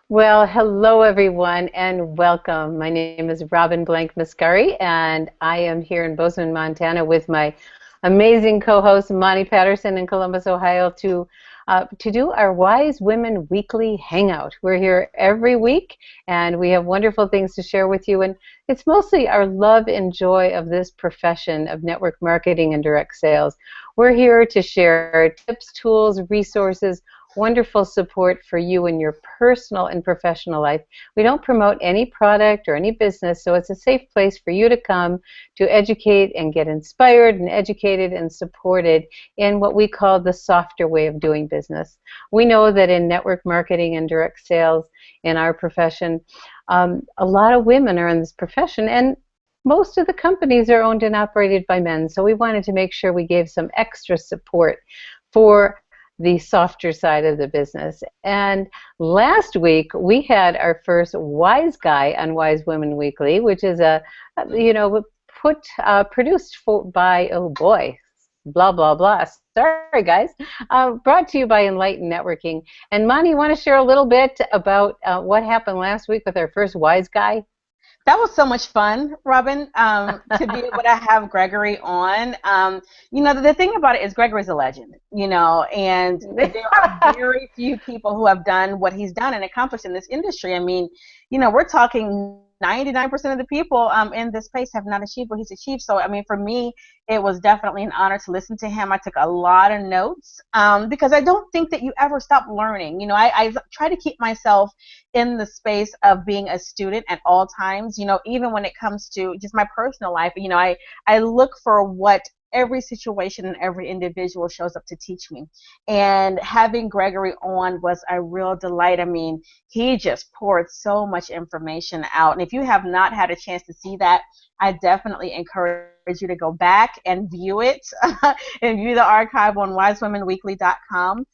Well, hello everyone and welcome. My name is Robin Blank Mascari and I am here in Bozeman, Montana with my amazing co-host Monty Patterson in Columbus, Ohio to do our Wise Women Weekly Hangout. We're here every week and we have wonderful things to share with you, and it's mostly our love and joy of this profession of network marketing and direct sales. We're here to share tips, tools, resources, wonderful support for you in your personal and professional life. We don't promote any product or any business, so it's a safe place for you to come to educate and get inspired and educated and supported in what we call the softer way of doing business. We know that in network marketing and direct sales in our profession, a lot of women are in this profession, and most of the companies are owned and operated by men, so we wanted to make sure we gave some extra support for the softer side of the business. And last week we had our first Wise Guy on Wise Women Weekly, which is produced by, oh boy, blah blah blah. Sorry guys, brought to you by Enlightened Networking. And Monty, you want to share a little bit about what happened last week with our first Wise Guy? That was so much fun, Robin, to be able to have Gregory on. The thing about it is Gregory's a legend, and there are very few people who have done what he's done and accomplished in this industry. I mean, we're talking 99% of the people in this space have not achieved what he's achieved. So, I mean, for me, it was definitely an honor to listen to him. I took a lot of notes because I don't think that you ever stop learning. I try to keep myself in the space of being a student at all times, even when it comes to just my personal life. I look for what every situation and every individual shows up to teach me. And having Gregory on was a real delight. I mean, he just poured so much information out. And if you have not had a chance to see that, I definitely encourage you to go back and view it and view the archive on wisewomenweekly.com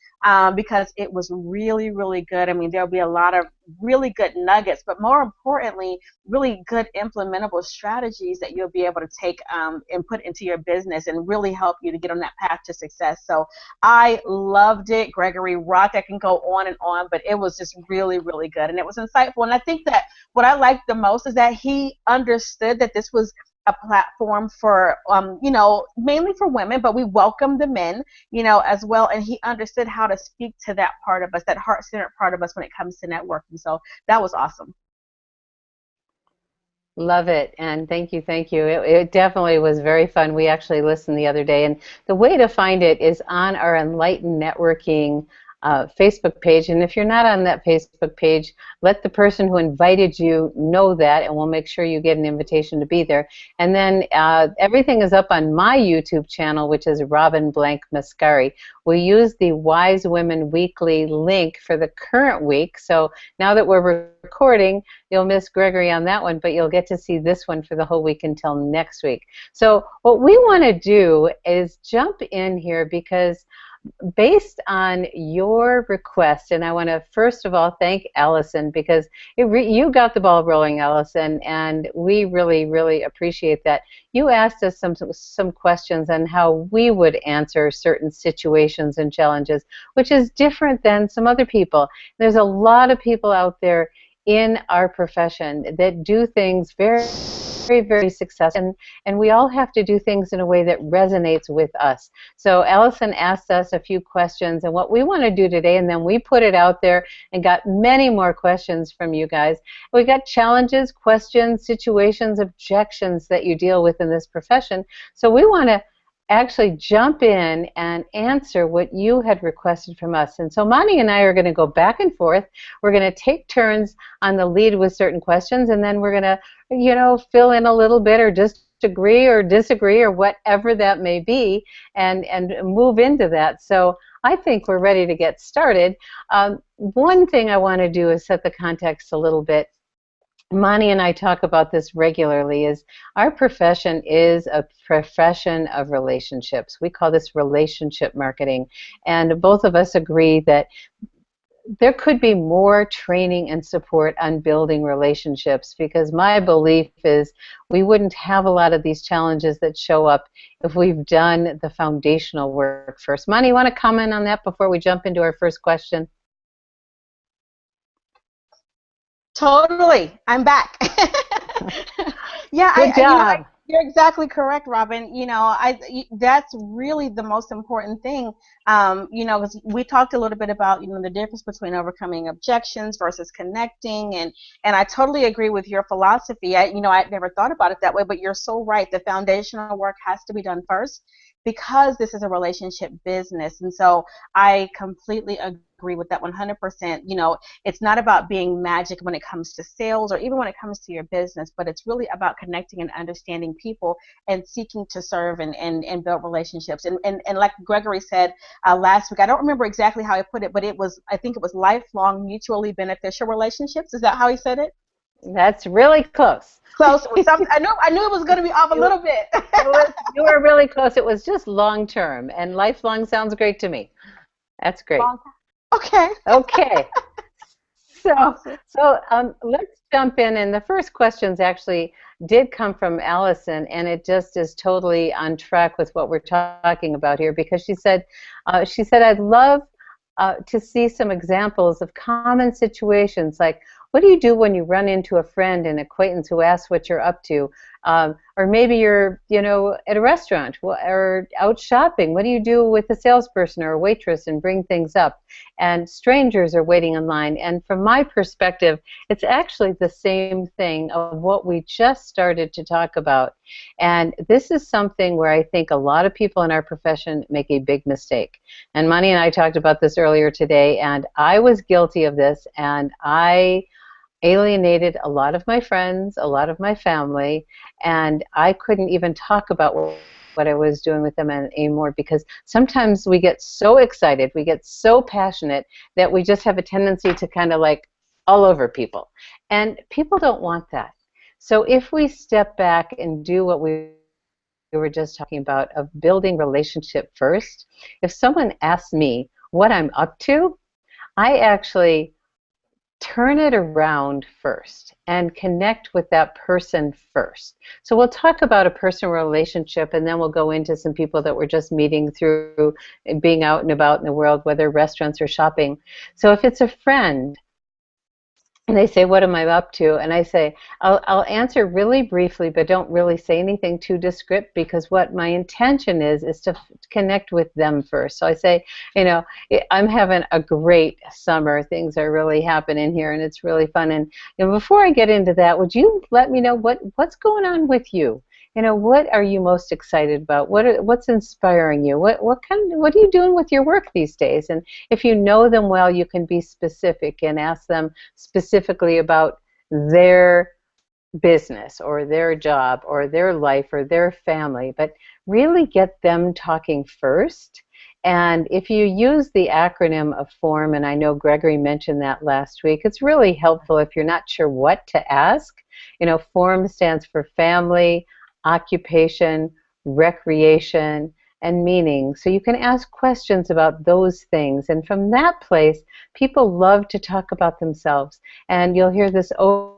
because it was really, really good. I mean, there'll be a lot of really good nuggets, but more importantly, really good implementable strategies that you'll be able to take and put into your business and really help you to get on that path to success. So I loved it. Gregory rocked. I can go on and on, but it was just really, really good. And it was insightful. And I think that what I liked the most is that he understood that this was a platform for, mainly for women, but we welcome the men, as well. And he understood how to speak to that part of us, that heart-centered part of us when it comes to networking. So that was awesome. Love it, and thank you, thank you. It definitely was very fun. We actually listened the other day, and the way to find it is on our Enlightened Networking Facebook page. And if you're not on that Facebook page, let the person who invited you know that, and we'll make sure you get an invitation to be there. And then everything is up on my YouTube channel, which is Robin Blank Mascari. We use the Wise Women Weekly link for the current week. So now that we're recording, you'll miss Gregory on that one, but you'll get to see this one for the whole week until next week. So what we want to do is jump in here because based on your request, and I want to first of all thank Allison because you got the ball rolling, Allison, and we really, really appreciate that. You asked us some questions on how we would answer certain situations and challenges, which is different than some other people. There's a lot of people out there in our profession that do things very, very, very successful, and we all have to do things in a way that resonates with us. So Allison asked us a few questions, and what we want to do today, and then we put it out there and got many more questions from you guys. We got challenges, questions, situations, objections that you deal with in this profession. So we want to actually jump in and answer what you had requested from us. And so Monty and I are going to go back and forth. We're going to take turns on the lead with certain questions, and then we're going to, fill in a little bit or just agree or disagree or whatever that may be and move into that. So I think we're ready to get started. One thing I want to do is set the context a little bit. Monty and I talk about this regularly, is our profession is a profession of relationships. We call this relationship marketing, and both of us agree that there could be more training and support on building relationships, because my belief is we wouldn't have a lot of these challenges that show up if we've done the foundational work first. Monty, you want to comment on that before we jump into our first question? Totally. I'm back. Yeah, Good job. you're exactly correct, Robin. That's really the most important thing. 'Cause we talked a little bit about, the difference between overcoming objections versus connecting, and I totally agree with your philosophy. I'd never thought about it that way, but you're so right. The foundational work has to be done first because this is a relationship business, and so I completely agree with that 100%. It's not about being magic when it comes to sales or even when it comes to your business, but it's really about connecting and understanding people and seeking to serve and build relationships. And like Gregory said last week, I don't remember exactly how he put it, but I think it was lifelong, mutually beneficial relationships. Is that how he said it? That's really close. Close. I knew it was going to be off a little bit. You were really close. It was just long term, and lifelong sounds great to me. That's great. Okay. Okay. So let's jump in, and the first questions actually did come from Allison, and it just is totally on track with what we're talking about here, because she said, I'd love to see some examples of common situations, like what do you do when you run into a friend and acquaintance who asks what you're up to? Or maybe you're, at a restaurant or out shopping. What do you do with a salesperson or a waitress and bring things up? And strangers are waiting in line. And from my perspective, it's actually the same thing of what we just started to talk about. And this is something where I think a lot of people in our profession make a big mistake. And Mani and I talked about this earlier today, and I was guilty of this, and I alienated a lot of my friends, a lot of my family, and I couldn't even talk about what I was doing with them anymore, because sometimes we get so excited, we get so passionate that we just have a tendency to kind of like all over people. And people don't want that. So if we step back and do what we were just talking about, of building relationship first, if someone asks me what I'm up to, I actually turn it around first and connect with that person first. So we'll talk about a personal relationship, and then we'll go into some people that we're just meeting through being out and about in the world, whether restaurants or shopping. So if it's a friend, and they say, what am I up to? And I say, I'll answer really briefly, but don't really say anything too descriptive, because what my intention is to connect with them first. So I say, I'm having a great summer. Things are really happening here, and it's really fun. And before I get into that, would you let me know what's going on with you? What are you most excited about? What's inspiring you? What are you doing with your work these days? And if you know them well, you can be specific and ask them specifically about their business or their job or their life or their family, but really get them talking first. And if you use the acronym of FORM, and I know Gregory mentioned that last week, it's really helpful if you're not sure what to ask. FORM stands for family, occupation, recreation, and meaning. So you can ask questions about those things. And from that place, people love to talk about themselves. And you'll hear this over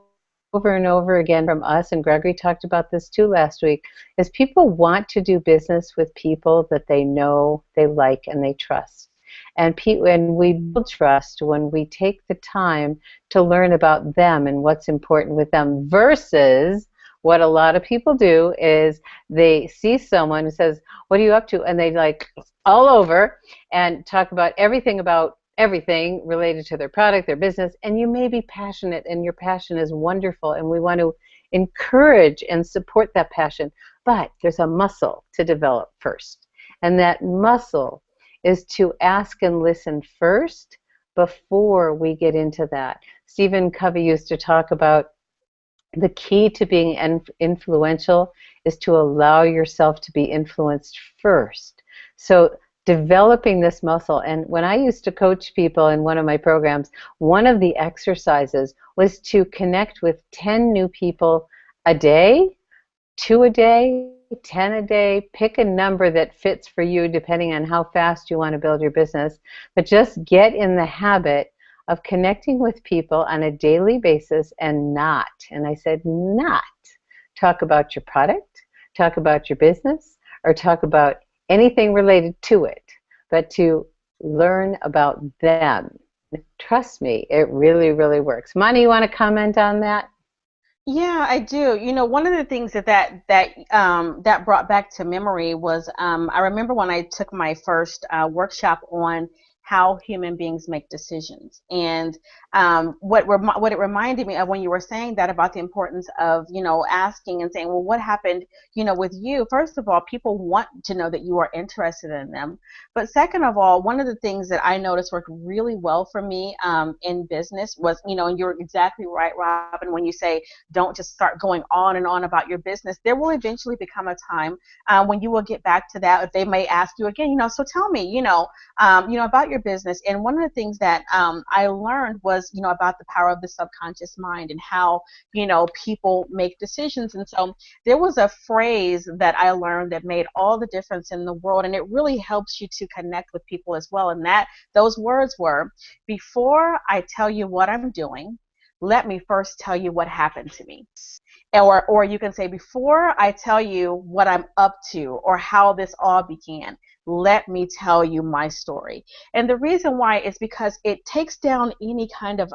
and over again from us, and Gregory talked about this too last week, is people want to do business with people that they know, they like, and they trust. And we build trust when we take the time to learn about them and what's important with them, versus what a lot of people do is they see someone who says, what are you up to? And they like all over and talk about everything related to their product, their business. And you may be passionate, and your passion is wonderful, and we want to encourage and support that passion. But there's a muscle to develop first. And that muscle is to ask and listen first before we get into that. Stephen Covey used to talk about the key to being influential is to allow yourself to be influenced first. So developing this muscle, and when I used to coach people in one of my programs, one of the exercises was to connect with 10 new people a day, 2 a day, 10 a day. Pick a number that fits for you depending on how fast you want to build your business, but just get in the habit of connecting with people on a daily basis, and I said not talk about your product, talk about your business, or talk about anything related to it, but to learn about them. Trust me, it really, really works. Monty, you want to comment on that? Yeah, I do. One of the things that brought back to memory was I remember when I took my first workshop on how human beings make decisions, and what it reminded me of when you were saying that about the importance of asking and saying, well, what happened with you? First of all, people want to know that you are interested in them, but second of all, one of the things that I noticed worked really well for me in business was, and you're exactly right, Robin, when you say don't just start going on and on about your business. There will eventually become a time when you will get back to that. If they may ask you again, so tell me, about your business. And one of the things that I learned was, about the power of the subconscious mind and how, people make decisions. And so there was a phrase that I learned that made all the difference in the world, and it really helps you to connect with people as well. And those words were, before I tell you what I'm doing, let me first tell you what happened to me. Or you can say, before I tell you what I'm up to or how this all began, let me tell you my story. And the reason why is because it takes down any kind of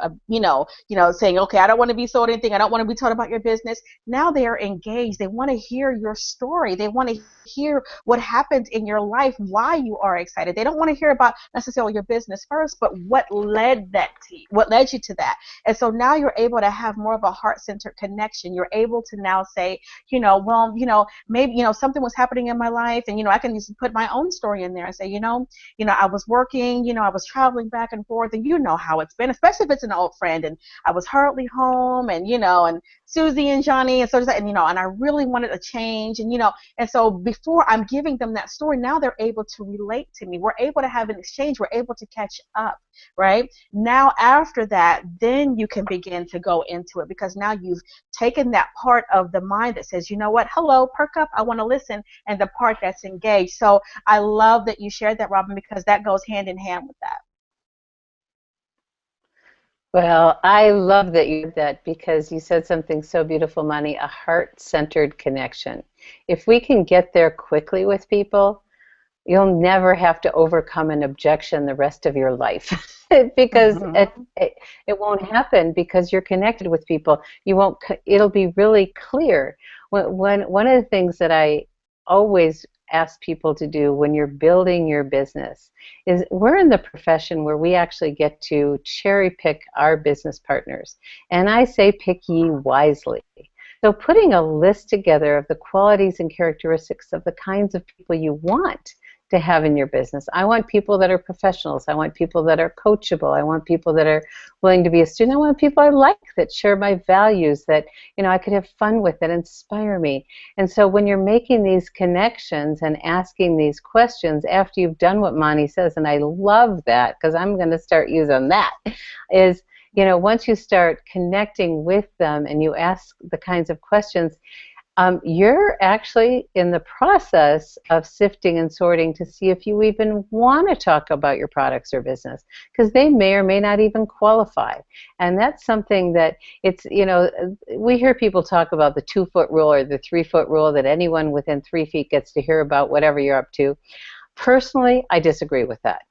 saying, okay, I don't want to be sold anything, I don't want to be told about your business. Now they are engaged. They want to hear your story. They want to hear what happened in your life, why you are excited. They don't want to hear about necessarily your business first, but what led you to that. And so now you're able to have more of a heart-centered connection. You're able to now say, well, maybe, something was happening in my life, and, I can just put my own story in there and say, I was working, I was traveling back and forth, and you know how it's been, especially if it's an old friend, and I was hurriedly home, and, and Susie and Johnny, and so and, and I really wanted a change, and so before I'm giving them that story, now they're able to relate to me. We're able to have an exchange. We're able to catch up, right? Now, after that, then you can begin to go into it, because now you've taken that part of the mind that says, you know what, hello, perk up, I want to listen, and the part that's engaged. So I love that you shared that, Robin, because that goes hand in hand with that. Well, I love that you did that, because you said something so beautiful, Money, a heart-centered connection. If we can get there quickly with people, you'll never have to overcome an objection the rest of your life because it won't happen, because you're connected with people. It'll be really clear. One of the things that I always ask people to do when you're building your business is, we're in the profession where we actually get to cherry pick our business partners. And I say, pick ye wisely. So putting a list together of the qualities and characteristics of the kinds of people you want to have in your business. I want people that are professionals. I want people that are coachable. I want people that are willing to be a student. I want people I like, that share my values, that I could have fun with, that inspire me. And so when you're making these connections and asking these questions after you've done what Monty says, and I love that, because I'm going to start using that, is once you start connecting with them and you ask the kinds of questions, you're actually in the process of sifting and sorting to see if you even want to talk about your products or business, because they may or may not even qualify. And that's something that we hear people talk about the 2-foot rule or the 3-foot rule, that anyone within 3 feet gets to hear about whatever you're up to. Personally, I disagree with that,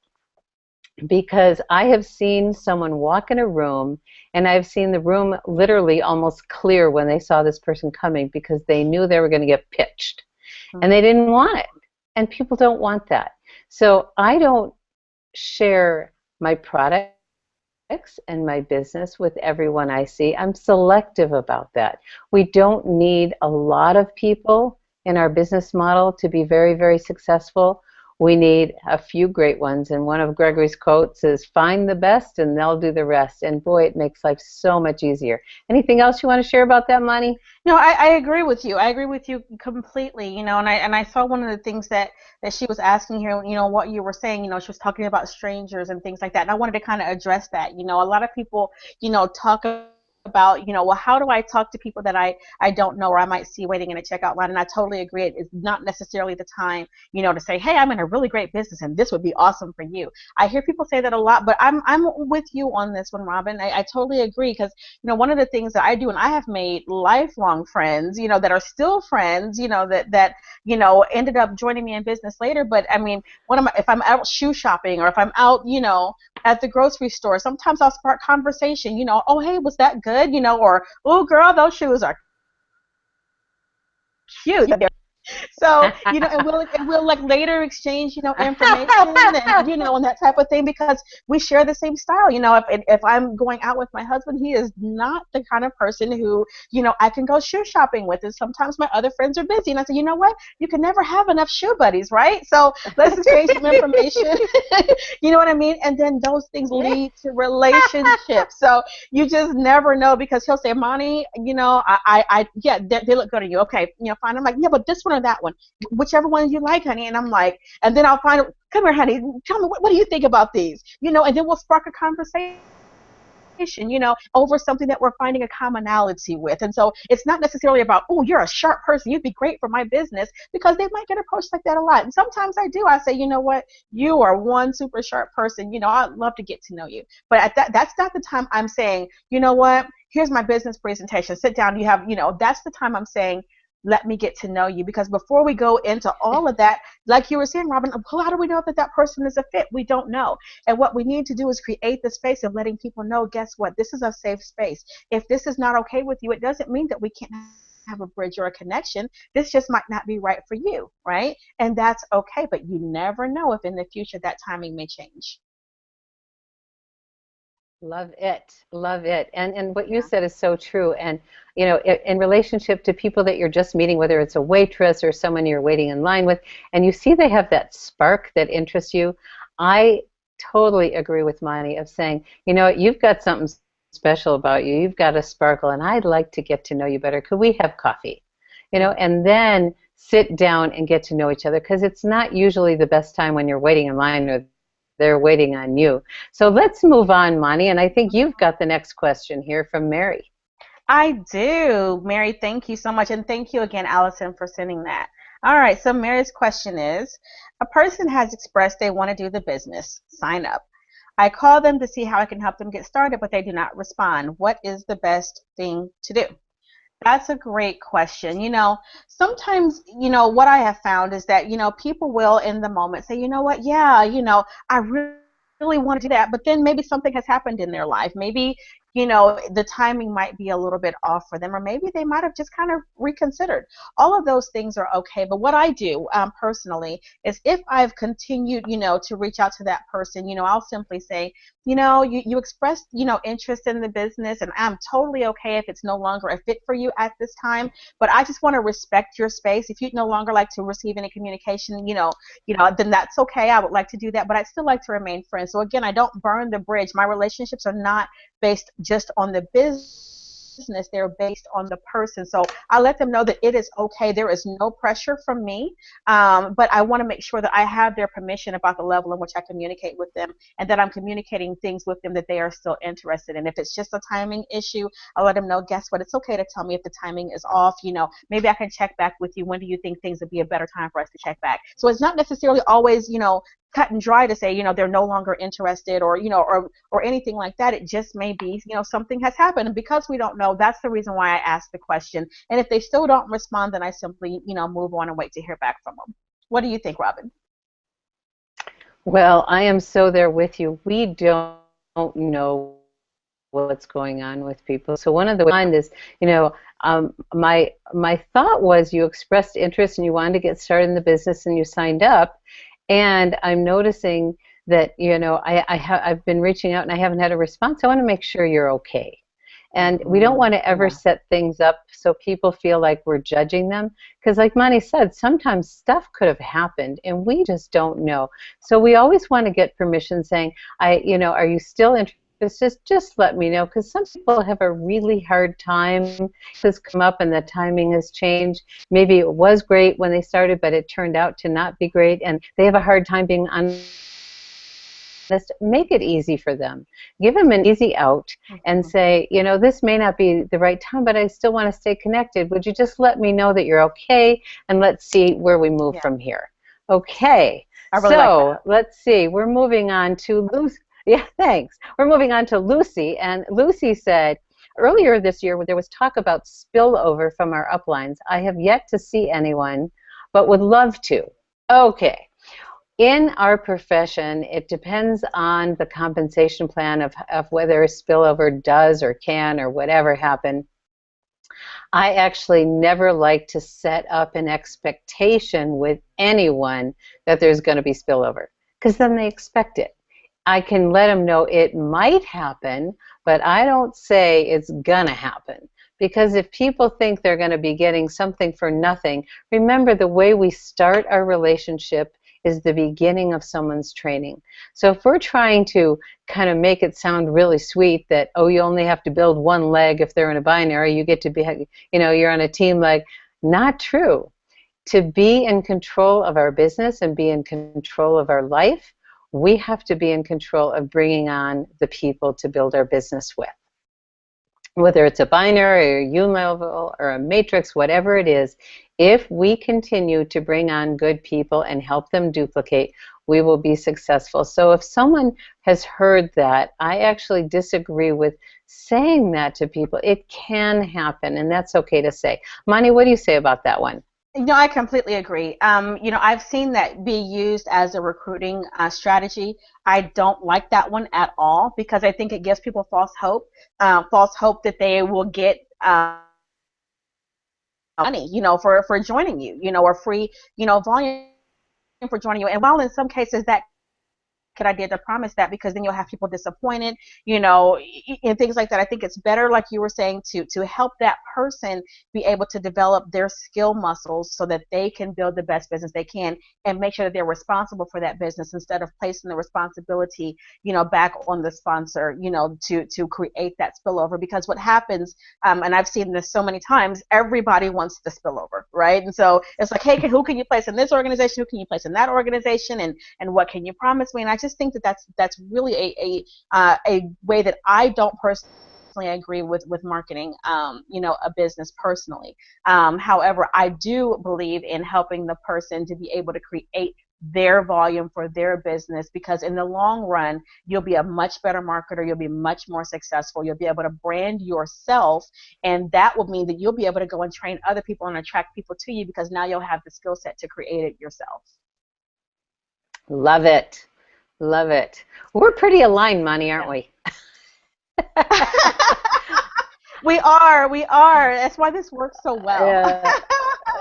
because I have seen someone walk in a room, and I've seen the room literally almost clear when they saw this person coming, because they knew they were going to get pitched, and they didn't want it. And people don't want that. So I don't share my products and my business with everyone I see. I'm selective about that. We don't need a lot of people in our business model to be very, very successful. We need a few great ones, and one of Gregory's quotes is, find the best and they'll do the rest. And boy, it makes life so much easier. Anything else you want to share about that, Monty? No, I agree with you. I agree with you completely. And I saw one of the things that she was asking here, what you were saying, she was talking about strangers and things like that. And I wanted to kind of address that. A lot of people, talk about, well, how do I talk to people that I don't know, or I might see waiting in a checkout line? And I totally agree. It is not necessarily the time, to say, hey, I'm in a really great business and this would be awesome for you. I hear people say that a lot, but I'm with you on this one, Robin. I totally agree, because, one of the things that I do, and I have made lifelong friends, that are still friends, that ended up joining me in business later. But I mean, if I'm out shoe shopping, or if I'm out, at the grocery store. Sometimes I'll spark conversation, oh, hey, was that good? Or, oh, girl, those shoes are cute. So, and we'll like later exchange, information and, and that type of thing because we share the same style. If I'm going out with my husband, he is not the kind of person who, I can go shoe shopping with. And sometimes my other friends are busy. And I say, you know what? You can never have enough shoe buddies, right? So let's exchange some information. You know what I mean? And then those things lead to relationships. So you just never know because he'll say, Monty, yeah, they look good on you. Okay, fine. I'm like, yeah, but this one or that one, whichever one you like, honey. And I'm like, and then I'll find, come here, honey, tell me, what do you think about these? And then we'll spark a conversation, over something that we're finding a commonality with. And so it's not necessarily about, oh, you're a sharp person, you'd be great for my business, because they might get approached like that a lot. And sometimes I do. I say, you know what, you are one super sharp person. I'd love to get to know you. But that's not the time I'm saying, you know what, here's my business presentation. Sit down. You have, that's the time I'm saying, let me get to know you. Because before we go into all of that, like you were saying, Robin, how do we know that that person is a fit? We don't know. And what we need to do is create the space of letting people know, guess what? This is a safe space. If this is not okay with you, it doesn't mean that we can't have a bridge or a connection. This just might not be right for you, right? And that's okay. But you never know if in the future that timing may change. Love it. Love it. And what you said is so true. And, in relationship to people that you're just meeting, whether it's a waitress or someone you're waiting in line with, and you see they have that spark that interests you, I totally agree with Monty of saying, you've got something special about you. You've got a sparkle, and I'd like to get to know you better. Could we have coffee? And then sit down and get to know each other, because it's not usually the best time when you're waiting in line or they're waiting on you. So let's move on, Monty, and I think you've got the next question here from Mary. I do. Mary, thank you so much. And thank you again, Allison, for sending that. All right, so Mary's question is, a person has expressed they want to do the business. Sign up. I call them to see how I can help them get started, but they do not respond. What is the best thing to do? That's a great question. Sometimes, what I have found is that, people will in the moment say, you know what, yeah, I really want to do that, but then maybe something has happened in their life. Maybe, the timing might be a little bit off for them, or maybe they might have just kind of reconsidered. All of those things are okay. But what I do personally is, if I've continued, to reach out to that person, I'll simply say, you expressed, interest in the business, and I'm totally okay if it's no longer a fit for you at this time, but I just want to respect your space. If you'd no longer like to receive any communication, then that's okay. I would like to do that, but I'd still like to remain friends. So again, I don't burn the bridge. My relationships are not based just on the business, they're based on the person. So I let them know that it is okay. There is no pressure from me, but I want to make sure that I have their permission about the level in which I communicate with them, and that I'm communicating things with them that they are still interested in. If it's just a timing issue, I'll let them know, guess what, it's okay to tell me if the timing is off. Maybe I can check back with you. When do you think things would be a better time for us to check back? So it's not necessarily always, cut and dry to say, they're no longer interested, or, or anything like that. It just may be, something has happened. And because we don't know, that's the reason why I asked the question. And if they still don't respond, then I simply, move on and wait to hear back from them. What do you think, Robin? Well, I am so there with you. We don't know what's going on with people. So one of the ways is, my thought was, you expressed interest and you wanted to get started in the business and you signed up. And I'm noticing that, I've been reaching out and I haven't had a response. I want to make sure you're okay. And we don't want to ever set things up so people feel like we're judging them. Because like Monty said, sometimes stuff could have happened and we just don't know. So we always want to get permission saying, are you still interested? Just let me know, because some people have a really hard time. Has come up and the timing has changed. Maybe it was great when they started, but it turned out to not be great, and they have a hard time being honest. Make it easy for them. Give them an easy out and say, this may not be the right time, but I still want to stay connected. Would you just let me know that you're okay, and let's see where we move from here. Okay. Let's see. We're moving on to Lucy. Yeah, thanks. We're moving on to Lucy, and Lucy said, earlier this year there was talk about spillover from our uplines. I have yet to see anyone, but would love to. Okay. In our profession, it depends on the compensation plan of whether a spillover does or can or whatever happen. I actually never like to set up an expectation with anyone that there's going to be spillover because then they expect it. I can let them know it might happen, but I don't say it's gonna happen. Because if people think they're going to be getting something for nothing, remember the way we start our relationship is the beginning of someone's training. So if we're trying to kind of make it sound really sweet that, oh, you only have to build one leg if they're in a binary, you get to be, you're on a team leg, not true. To be in control of our business and be in control of our life, we have to be in control of bringing on the people to build our business with. Whether it's a binary or a unilevel or a matrix, whatever it is, if we continue to bring on good people and help them duplicate, we will be successful. So if someone has heard that, I actually disagree with saying that to people. It can happen, and that's okay to say. Mani, what do you say about that one? No, I completely agree. I've seen that be used as a recruiting strategy. I don't like that one at all because I think it gives people false hope that they will get money, for joining you, or free, volume for joining you. And while in some cases that good idea to promise that because then you'll have people disappointed, and things like that. I think it's better, like you were saying, to help that person be able to develop their skill muscles so that they can build the best business they can and make sure that they're responsible for that business instead of placing the responsibility, back on the sponsor, to create that spillover. Because what happens, and I've seen this so many times, everybody wants the spillover, right? And so it's like, hey, who can you place in this organization? Who can you place in that organization? And what can you promise me? And I just think that that's really a way that I don't personally agree with marketing, a business personally. However, I do believe in helping the person to be able to create their volume for their business, because in the long run, you'll be a much better marketer, you'll be much more successful, you'll be able to brand yourself, and that will mean that you'll be able to go and train other people and attract people to you because now you'll have the skill set to create it yourself. Love it. Love it. We're pretty aligned, Mani, aren't we? We are. That's why this works so well.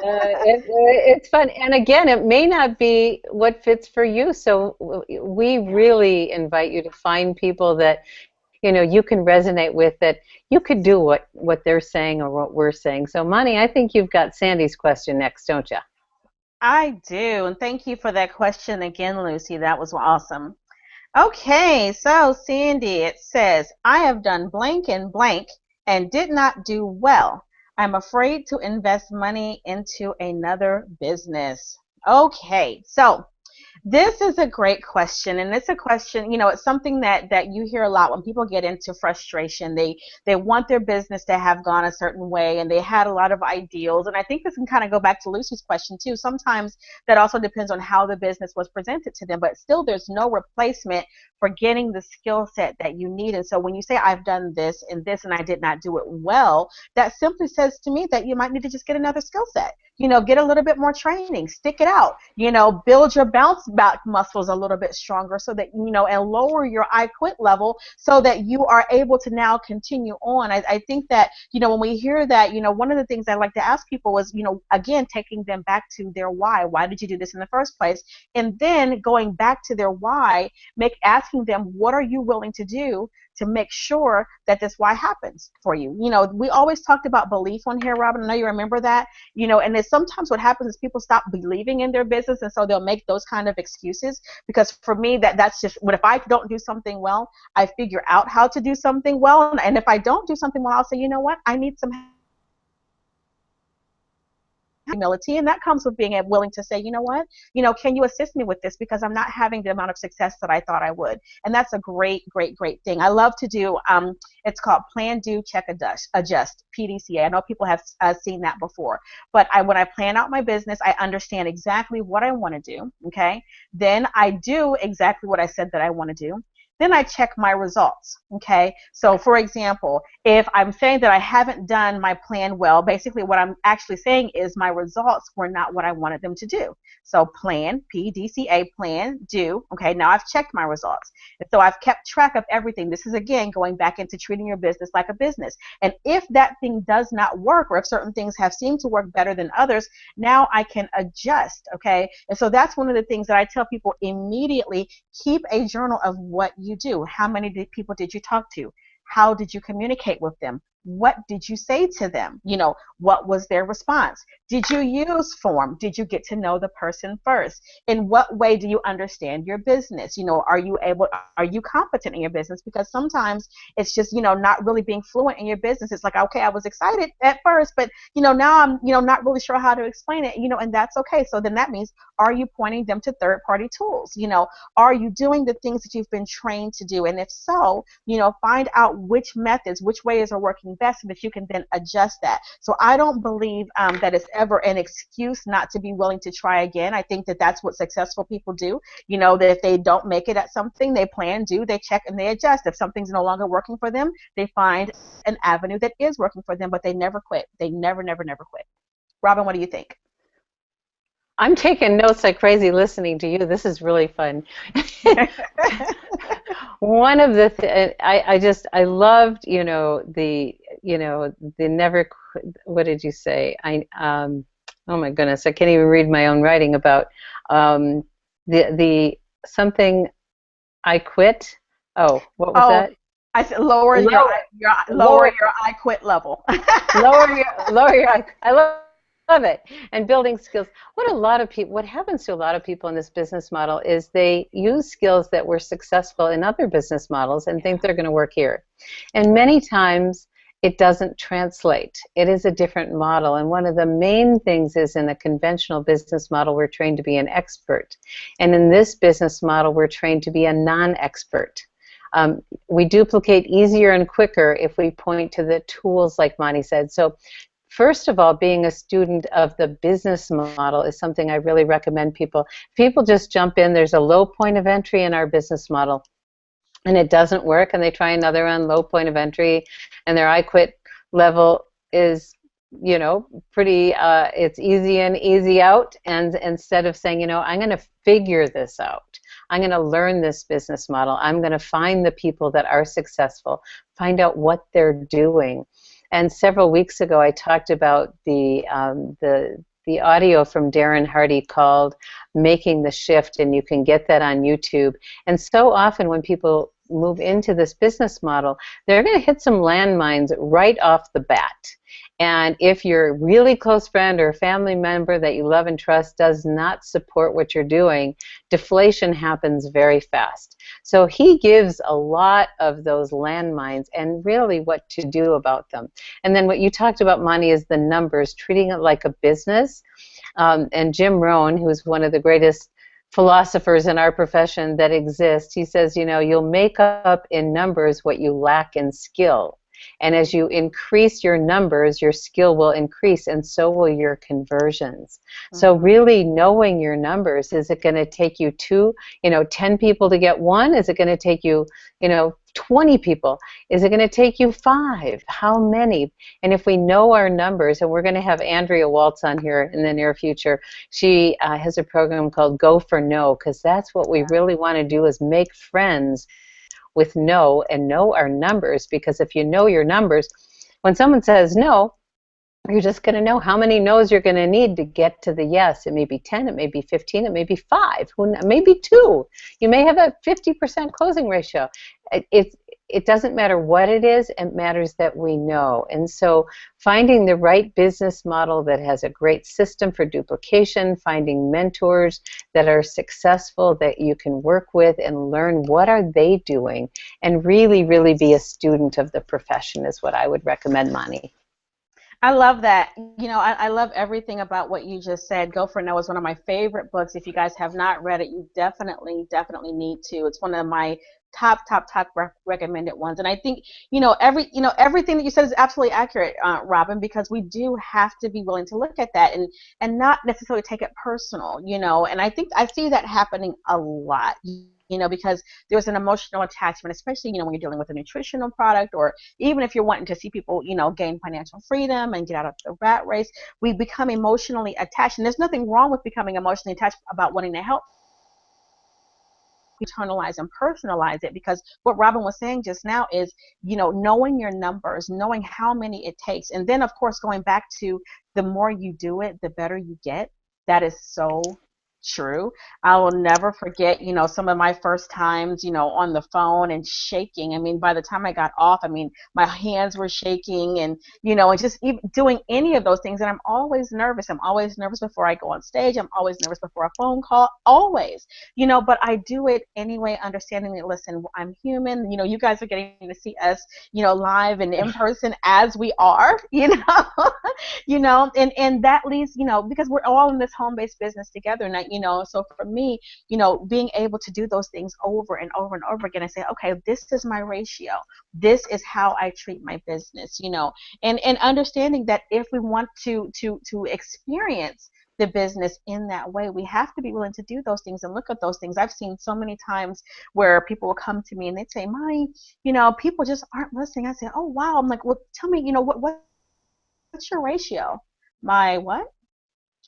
It's fun. And again, it may not be what fits for you. So we really invite you to find people that, you can resonate with, that you could do what they're saying or what we're saying. So Mani, I think you've got Sandy's question next, don't you? I do. And thank you for that question again, Lucy. That was awesome. Okay, so Sandy, it says, I have done blank and blank and did not do well. I'm afraid to invest money into another business. Okay, so this is a great question, and it's a question, it's something that you hear a lot when people get into frustration. They want their business to have gone a certain way, and they had a lot of ideals. And I think this can kind of go back to Lucy's question too. Sometimes that also depends on how the business was presented to them, but still there's no replacement for getting the skill set that you need. And so when you say I've done this and this and I did not do it well, that simply says to me that you might need to just get another skill set. Get a little bit more training, stick it out, build your bounce back muscles a little bit stronger so that, and lower your I quit level so that you are able to now continue on. I think that, when we hear that, one of the things I like to ask people is, again, taking them back to their why. Why did you do this in the first place? And then going back to their why, asking them, what are you willing to do to make sure that this why happens for you? We always talked about belief on here, Robin. I know you remember that. And then sometimes what happens is people stop believing in their business, and so they'll make those kind of excuses. Because for me, that's just what, if I don't do something well, I figure out how to do something well. And if I don't do something well, I'll say, you know what, I need some humility, and that comes with being willing to say, you know what, can you assist me with this, because I'm not having the amount of success that I thought I would. And that's a great thing. I love to do, it's called Plan, Do, Check, Adjust, PDCA. I know people have seen that before, but when I plan out my business, I understand exactly what I want to do. Okay, then I do exactly what I said that I want to do. then I check my results. Okay. So for example, if I'm saying that I haven't done my plan well, basically what I'm actually saying is my results were not what I wanted them to do. So plan, PDCA, plan, do. Okay. Now I've checked my results. And so I've kept track of everything. This is again going back into treating your business like a business. And if that thing does not work, or if certain things have seemed to work better than others, now I can adjust. Okay. And so that's one of the things that I tell people immediately. Keep a journal of what you do. How many people did you talk to? How did you communicate with them? What did you say to them? What was their response? Did you use form? Did you get to know the person first? In what way do you understand your business? Are you competent in your business? Because sometimes it's just, not really being fluent in your business. It's like, okay, I was excited at first, but, now I'm, not really sure how to explain it, and that's okay. So then that means, are you pointing them to third-party tools? Are you doing the things that you've been trained to do? And if so, find out which methods, which ways are working best, so that you can then adjust that. So I don't believe that it's ever an excuse not to be willing to try again. I think that that's what successful people do. That if they don't make it at something, they plan, they check, and they adjust. If something's no longer working for them, they find an avenue that is working for them, but they never quit. They never, never, never quit. Robin, what do you think? I'm taking notes like crazy listening to you. This is really fun. One of the I loved, the never, what did you say? Oh my goodness, I can't even read my own writing about the something I quit. Oh, what was that? I said lower your I quit level. lower your I love it. And building skills. What happens to a lot of people in this business model is they use skills that were successful in other business models and think they're going to work here. And many times it doesn't translate. It is a different model. And one of the main things is, in a conventional business model, we're trained to be an expert. And in this business model, we're trained to be a non-expert. We duplicate easier and quicker if we point to the tools, like Monty said. So first of all, being a student of the business model is something I really recommend people. People just jump in. There's a low point of entry in our business model, and it doesn't work, and they try another on low point of entry, and their I quit level is, pretty, it's easy in, easy out. And instead of saying, I'm going to figure this out, I'm going to learn this business model, I'm going to find the people that are successful, find out what they're doing. And several weeks ago, I talked about the audio from Darren Hardy called "Making the Shift," and you can get that on YouTube. And so often when people move into this business model, they're going to hit some landmines right off the bat. And if your really close friend or family member that you love and trust does not support what you're doing, deflation happens very fast. So he gives a lot of those landmines and really what to do about them. And then what you talked about, Monty, is the numbers, treating it like a business. And Jim Rohn, who's one of the greatest philosophers in our profession that exist, he says, you'll make up in numbers what you lack in skill. And as you increase your numbers, your skill will increase, and so will your conversions. Mm-hmm. So really knowing your numbers, is it going to take you 10 people to get one? Is it going to take you, 20 people? Is it going to take you 5? How many? And if we know our numbers, and we're going to have Andrea Waltz on here in the near future, she has a program called Go for No, because that's what we really want to do, is make friends with no and know our numbers. Because if you know your numbers, when someone says no, you're just going to know how many no's you're going to need to get to the yes. It may be 10, it may be 15, it may be 5, maybe 2. You may have a 50% closing ratio. It doesn't matter what it is, it matters that we know. And so finding the right business model that has a great system for duplication, finding mentors that are successful that you can work with and learn what are they doing, and really, really be a student of the profession is what I would recommend, Monty. I love that. I love everything about what you just said. Go for No is one of my favorite books. If you guys have not read it, you definitely need to. It's one of my top recommended ones. And I think, everything that you said is absolutely accurate, Robin, because we do have to be willing to look at that and not necessarily take it personal, and I think I see that happening a lot. because there's an emotional attachment, especially, when you're dealing with a nutritional product, or even if you're wanting to see people, gain financial freedom and get out of the rat race, we become emotionally attached. And there's nothing wrong with becoming emotionally attached about wanting to help internalize and personalize it, because what Robin was saying just now is, knowing your numbers, knowing how many it takes, and then of course going back to the more you do it, the better you get. That is so true. I will never forget, some of my first times, on the phone and shaking. I mean, by the time I got off, my hands were shaking, and just even doing any of those things. And I'm always nervous. I'm always nervous before I go on stage. I'm always nervous before a phone call, always, but I do it anyway, understanding that, listen, I'm human. You guys are getting to see us, live and in person as we are, and that leads, because we're all in this home-based business together. And so for me, being able to do those things over and over and over again and say, okay, this is my ratio. This is how I treat my business, and understanding that if we want to experience the business in that way, we have to be willing to do those things and look at those things. I've seen so many times where people will come to me and they'd say, Mari, people just aren't listening. I say, oh, wow. I'm like, well, tell me, what's your ratio? My what?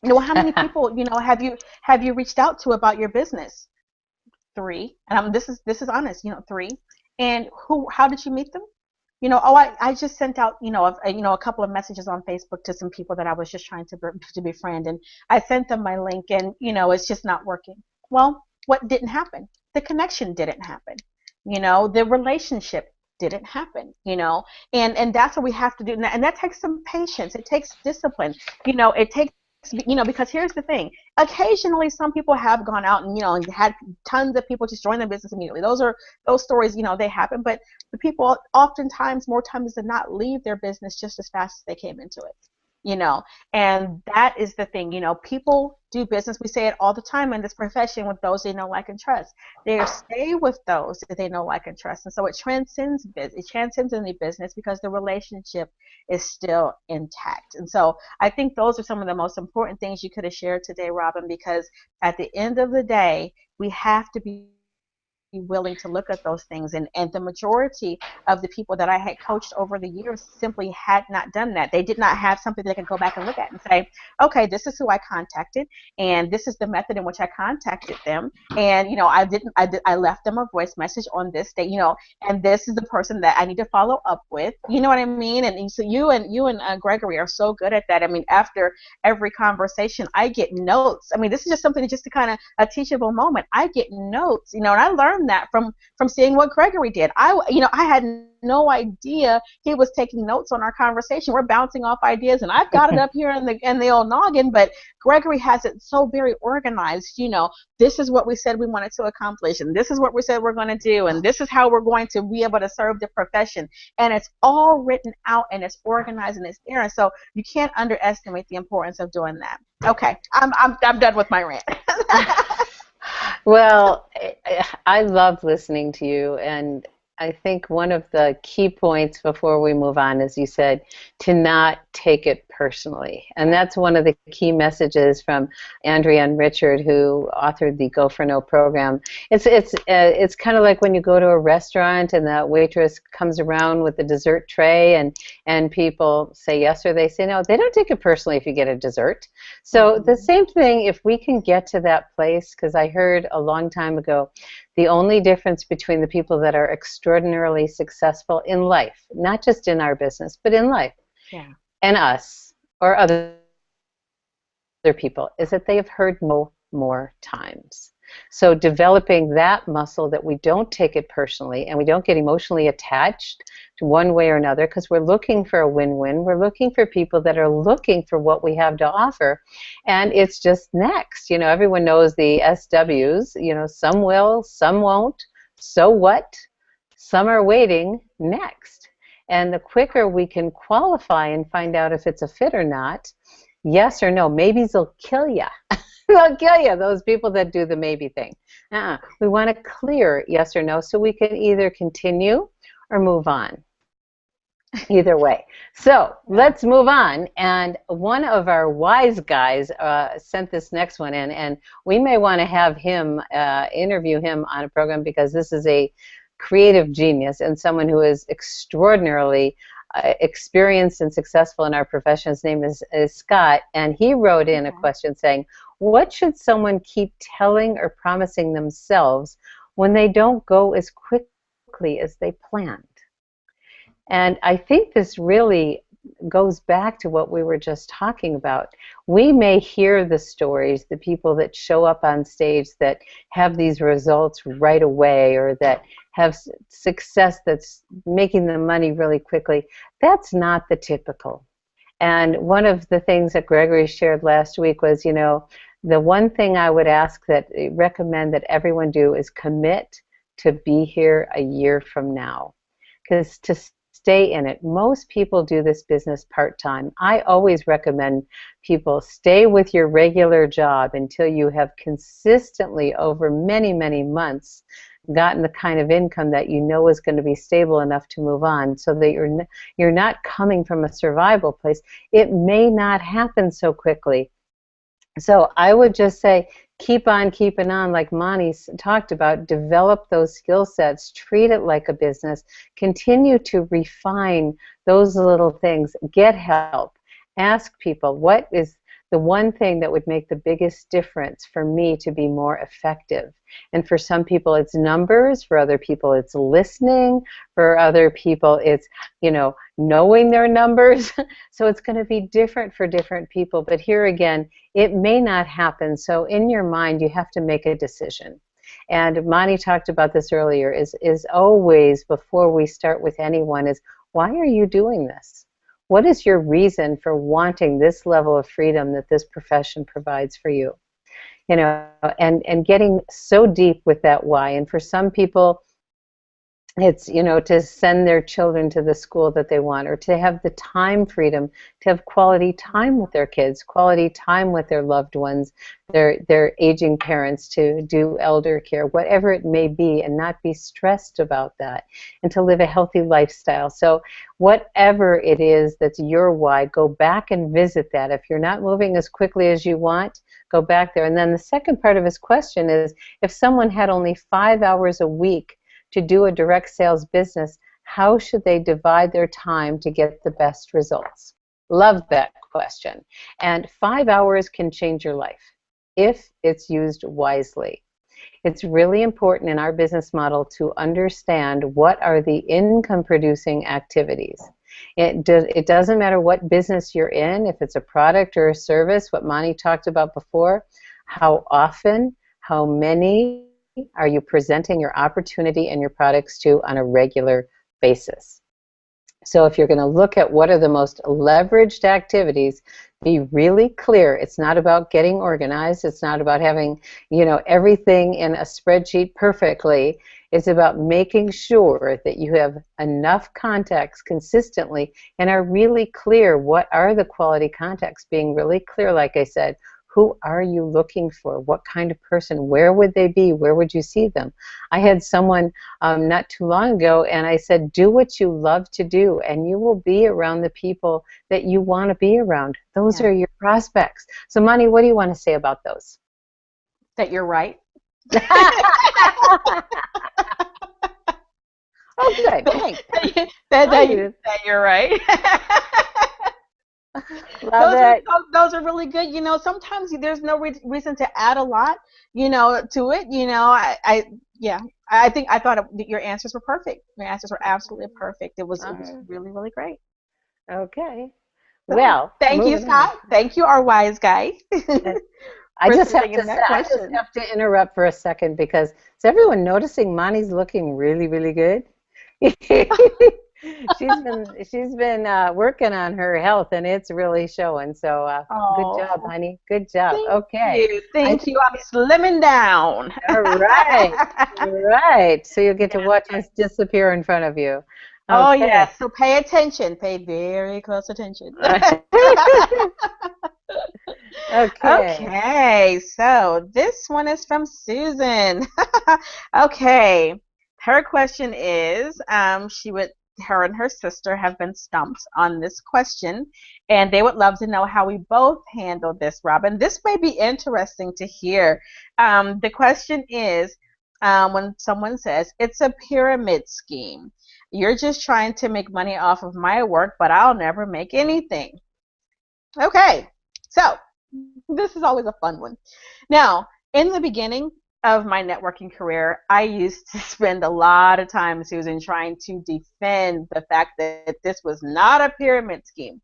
How many people, have you reached out to about your business? 3. And this is honest, 3. And how did you meet them? I just sent out, a couple of messages on Facebook to some people that I was just trying to befriend, and I sent them my link, and it's just not working. Well, what didn't happen? The connection didn't happen. The relationship didn't happen. And that's what we have to do, and that takes some patience. It takes discipline. It takes, because here's the thing. Occasionally, some people have gone out and, and had tons of people just join the business immediately. Those stories, they happen. But the people oftentimes, more times than not, leave their business just as fast as they came into it. And that is the thing. People do business. We say it all the time in this profession, with those they know, like, and trust. They stay with those that they know, like, and trust. And so it transcends business. It transcends any business, because the relationship is still intact. And so I think those are some of the most important things you could have shared today, Robin, because at the end of the day, we have to be willing to look at those things, and the majority of the people that I had coached over the years simply had not done that. They did not have something they could go back and look at and say, okay, this is who I contacted, and this is the method in which I contacted them, and I left them a voice message on this day, and this is the person that I need to follow up with. You know what I mean? And so you and Gregory are so good at that. After every conversation, I get notes. This is just something just to kind of a teachable moment. I get notes, and I learned that from seeing what Gregory did. I had no idea he was taking notes on our conversation. We're bouncing off ideas, and I've got it up here in the old noggin, but Gregory has it so very organized. This is what we said we wanted to accomplish, and this is what we said we're going to do, and this is how we're going to be able to serve the profession. And it's all written out, and it's organized, and it's there. And so you can't underestimate the importance of doing that. Okay, I'm done with my rant. Well, I love listening to you, and I think one of the key points before we move on is, you said, to not take it personally. And that's one of the key messages from Andrea and Richard, who authored the Go for No program. It's kind of like when you go to a restaurant and the waitress comes around with the dessert tray, and people say yes or they say no. They don't take it personally if you get a dessert. So the same thing, if we can get to that place, because I heard a long time ago, the only difference between the people that are extraordinarily successful in life, not just in our business, but in life, and us or other people, is that they have heard no more times. So developing that muscle, that we don't take it personally and we don't get emotionally attached to one way or another, because we're looking for a win-win. We're looking for people that are looking for what we have to offer, and it's just next. Everyone knows the SWs. Some will, some won't. So what? Some are waiting. Next. And the quicker we can qualify and find out if it's a fit or not, yes or no, maybes will kill you. They'll kill you, those people that do the maybe thing. We want a clear yes or no, so we can either continue or move on. Either way. So Yeah. let's move on. And one of our wise guys sent this next one in, and we may want to have him interview him on a program because this is a creative genius and someone who is extraordinarily experienced and successful in our profession. His name is Scott, and he wrote in a Okay. question saying, what should someone keep telling or promising themselves when they don't go as quickly as they planned? And I think this really goes back to what we were just talking about. We may hear the stories, the people that show up on stage that have these results right away or that have success that's making them money really quickly. That's not the typical. And one of the things that Gregory shared last week was, the one thing I would recommend that everyone do is commit to be here a year from now. Because to stay in it. Most people do this business part-time. I always recommend people stay with your regular job until you have consistently over many, many months gotten the kind of income that you know is going to be stable enough to move on so that you're not coming from a survival place. It may not happen so quickly. So I would just say, keep on keeping on, like Monty talked about. Develop those skill sets, treat it like a business, continue to refine those little things, get help, ask people, what is the one thing that would make the biggest difference for me to be more effective? And for some people it's numbers, for other people it's listening, for other people it's, knowing their numbers. So it's going to be different for different people. But here again, it may not happen. So in your mind, you have to make a decision. And Monty talked about this earlier, is always, before we start with anyone, is why are you doing this? What is your reason for wanting this level of freedom that this profession provides for you? And getting so deep with that why. And for some people, it's, to send their children to the school that they want, or to have the time freedom to have quality time with their kids, quality time with their loved ones, their aging parents, to do elder care, whatever it may be, and not be stressed about that, and to live a healthy lifestyle. So whatever it is that's your why, go back and visit that. If you're not moving as quickly as you want, go back there. And then the second part of his question is, if someone had only 5 hours a week to do a direct sales business, how should they divide their time to get the best results? Love that question. And 5 hours can change your life if it's used wisely. It's really important in our business model to understand what are the income producing activities. It doesn't matter what business you're in, if it's a product or a service, what Monty talked about before, how often, how many are you presenting your opportunity and your products to on a regular basis. So if you're going to look at what are the most leveraged activities, be really clear. It's not about getting organized. It's not about having, everything in a spreadsheet perfectly. It's about making sure that you have enough contacts consistently and are really clear. What are the quality contacts? Being really clear, like I said. Who are you looking for? What kind of person? Where would they be? Where would you see them? I had someone not too long ago, and I said, do what you love to do, and you will be around the people that you want to be around. Those are your prospects. So, Monty, what do you want to say about those? That you're right. Oh, good. Thanks. that you're right. Love it. Those are really good. Sometimes there's no reason to add a lot, to it. I thought your answers were perfect. Your answers were absolutely perfect. It was really, really great. Okay. So, Well, thank you, Scott. On. Thank you, our wise guy. I just have to interrupt for a second, because is everyone noticing Monty's looking really, really good? She's been working on her health, and it's really showing. So good job, honey. Good job. Thank you. I'm slimming down. All right. So you'll get to watch us disappear in front of you. Okay. Oh yes. So pay attention. Pay very close attention. Okay. So this one is from Susan. Okay. Her question is, she would her and her sister have been stumped on this question, and they would love to know how we both handle this, Robin. This may be interesting to hear. The question is, when someone says it's a pyramid scheme, you're just trying to make money off of my work, but I'll never make anything. Okay, so this is always a fun one. Now, in the beginning of my networking career, I used to spend a lot of time, Susan, trying to defend the fact that this was not a pyramid scheme.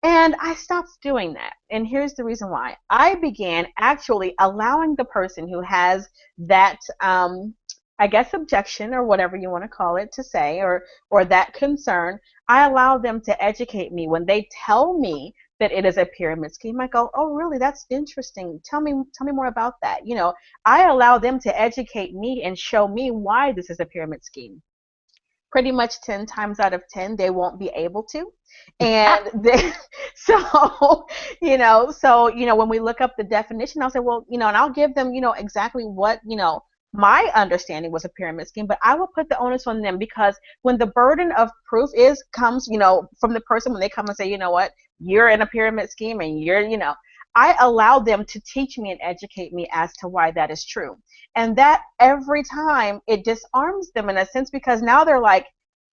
And I stopped doing that. And here's the reason why. I began actually allowing the person who has that, I guess, objection or whatever you want to call it to say, or that concern. I allow them to educate me. When they tell me that it is a pyramid scheme, I go, oh, really? That's interesting. Tell me more about that. I allow them to educate me and show me why this is a pyramid scheme. Pretty much 10 times out of 10, they won't be able to. And when we look up the definition, I'll say, well, and I'll give them, exactly what, my understanding was a pyramid scheme, but I will put the onus on them, because when the burden of proof comes, from the person, when they come and say, you know what, you're in a pyramid scheme and I allow them to teach me and educate me as to why that is true. And that every time it disarms them in a sense, because now they're like,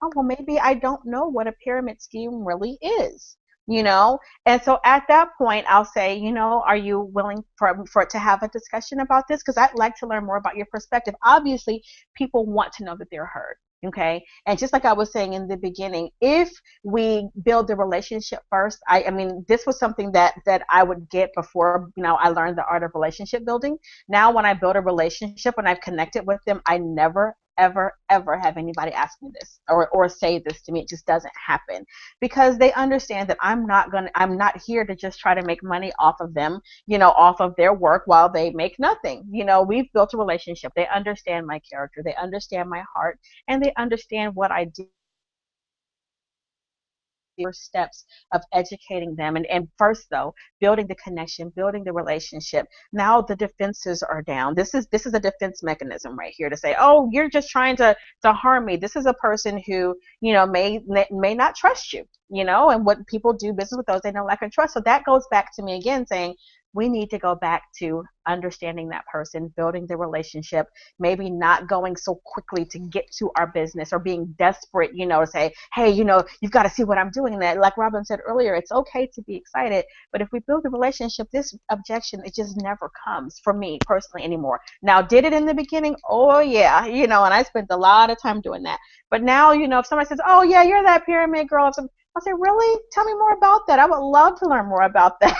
oh, well, maybe I don't know what a pyramid scheme really is. And so at that point, I'll say, are you willing for it to have a discussion about this? Because I'd like to learn more about your perspective. Obviously, people want to know that they're heard. Okay. And just like I was saying in the beginning, if we build the relationship first, I mean, this was something that I would get before, I learned the art of relationship building. Now, when I build a relationship and I've connected with them, I never, ever, ever have anybody ask me this or say this to me. It just doesn't happen, because they understand that I'm not here to just try to make money off of them, off of their work while they make nothing. We've built a relationship. They understand my character. They understand my heart, and they understand what I do. Steps of educating them, and first, though, building the connection, building the relationship. Now the defenses are down. This is a defense mechanism right here to say, oh, you're just trying to harm me. This is a person who may not trust you, and what people do business with those they know, like, and trust. So that goes back to me again saying, we need to go back to understanding that person, building the relationship, maybe not going so quickly to get to our business or being desperate, to say, hey, you've got to see what I'm doing. And that, like Robin said earlier, it's okay to be excited, but if we build a relationship, this objection, it just never comes for me personally anymore. Now, did it in the beginning? Oh, yeah, and I spent a lot of time doing that. But now, if somebody says, oh, yeah, you're that pyramid girl, I'll say, really? Tell me more about that. I would love to learn more about that.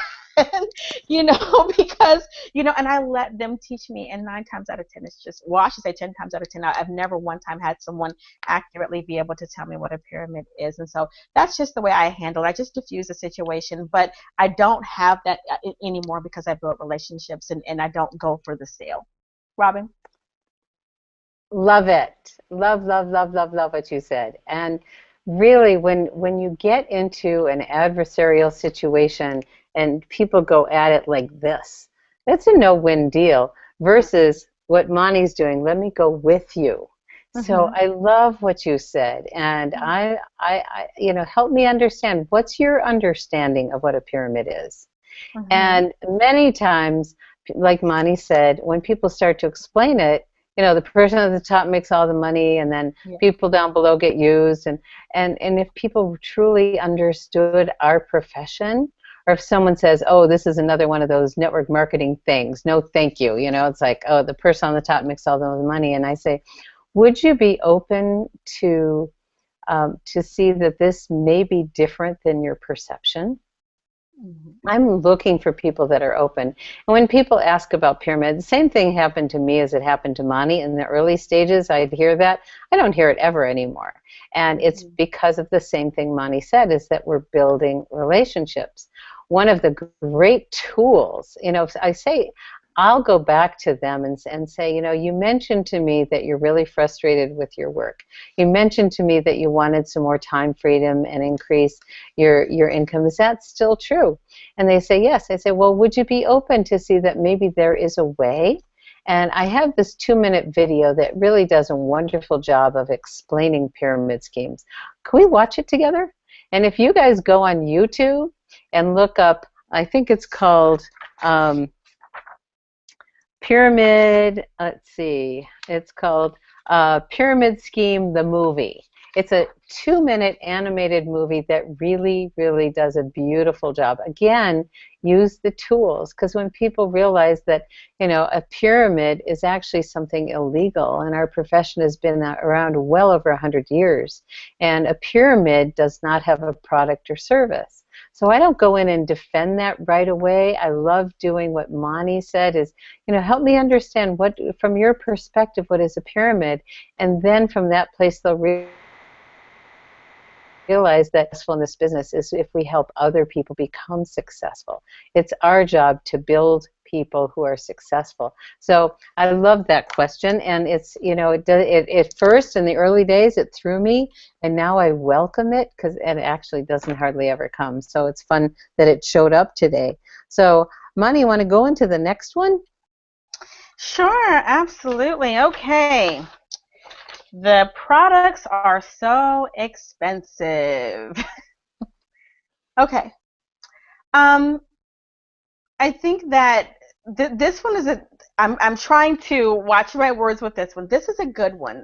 Because, and I let them teach me, and 9 times out of 10, it's just, well, I should say 10 times out of 10, I've never one time had someone accurately be able to tell me what a pyramid is. And so that's just the way I handle it. I just diffuse the situation, but I don't have that anymore because I built relationships, and I don't go for the sale. Robin? Love it. Love what you said. And really, when you get into an adversarial situation and people go at it like this, that's a no-win deal versus what Monty's doing. Let me go with you. Mm-hmm. So I love what you said, and I help me understand, what's your understanding of what a pyramid is? Mm-hmm. And many times, like Monty said, when people start to explain it, the person at the top makes all the money, and then people down below get used. And if people truly understood our profession, or if someone says, oh, this is another one of those network marketing things, no thank you, it's like, oh, the person on the top makes all the money. And I say, would you be open to see that this may be different than your perception? Mm-hmm. I'm looking for people that are open. And when people ask about pyramid, the same thing happened to me as it happened to Monty. In the early stages, I'd hear that. I don't hear it ever anymore. And it's because of the same thing Monty said, is that we're building relationships. One of the great tools, I say, I'll go back to them and say, you mentioned to me that you're really frustrated with your work. You mentioned to me that you wanted some more time freedom and increase your income. Is that still true? And they say, yes. I say, well, would you be open to see that maybe there is a way? And I have this 2-minute video that really does a wonderful job of explaining pyramid schemes. Can we watch it together? And if you guys go on YouTube and look up, I think it's called Pyramid, let's see, it's called Pyramid Scheme, the movie. It's a 2-minute animated movie that really, really does a beautiful job. Again, use the tools, because when people realize that, you know, a pyramid is actually something illegal, and our profession has been around well over 100 years, and a pyramid does not have a product or service. So I don't go in and defend that right away. I love doing what Monty said is, you know, help me understand what, from your perspective, what is a pyramid, and then from that place they'll realize that successful in this business is if we help other people become successful. It's our job to build people who are successful. So I love that question, and it's, you know, it first in the early days it threw me, and now I welcome it because it actually doesn't hardly ever come. So it's fun that it showed up today. So Monty, you want to go into the next one? Sure, absolutely. Okay. The products are so expensive. Okay. I think that this one is I'm trying to watch my words with this one. This is a good one.